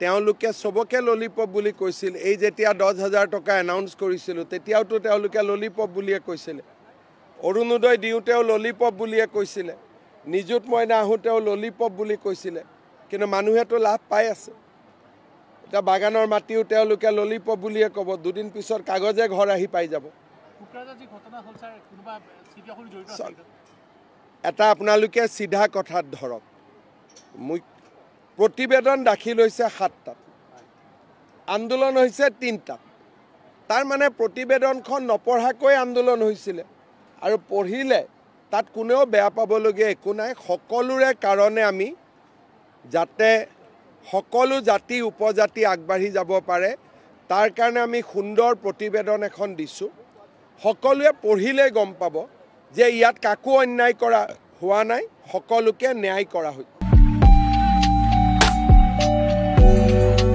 তেওঁলোকে সবকে ললিপপ বুলি কৈছিল এই যেতিয়া 10,000 টকা এনাউন্স কৰিছিল তেতিয়াওতো তেওঁলোকে ললিপপ বুলিয়ে কৈছিল অৰুণোদয় দিওঁতেও ললিপপ বুলিয়ে কৈছিল নিযুত মইনা আহোঁতেও ললিপপ বুলি কৈছিল কিন্তু মানুহেতো লাভ পাই আছে এটা বাগানৰ মাটিও তেওঁলোকে ললিপপ বুলিয়ে ক'ব দুদিন পিছত কাগজে ঘৰ আহি পাই যাব এটা আপোনালোকে সিধা কথাত ধৰক প্ৰতিবেদন দাখিল হৈছে 7টাত আন্দোলন হৈছে 3টাত তাৰ মানে প্ৰতিবেদনখন নপঢ়াকৈ আন্দোলন হৈছিল আৰু পঢ়িলে তাত কোনেও বেয়া পাবলগীয়া একো নাই সকলোৰে কাৰণে আমি যাতে সকলো জাতি উপজাতি আগবাঢ়ি যাব পাৰে তাৰ কাৰণে আমি সুন্দৰ প্ৰতিবেদন এখন দিছোঁ সকলোৱে পঢ়িলে গম পাব যে ইয়াত কাকো অন্যায় কৰা হোৱা নাই সকলোকে ন্যায় কৰা হৈছে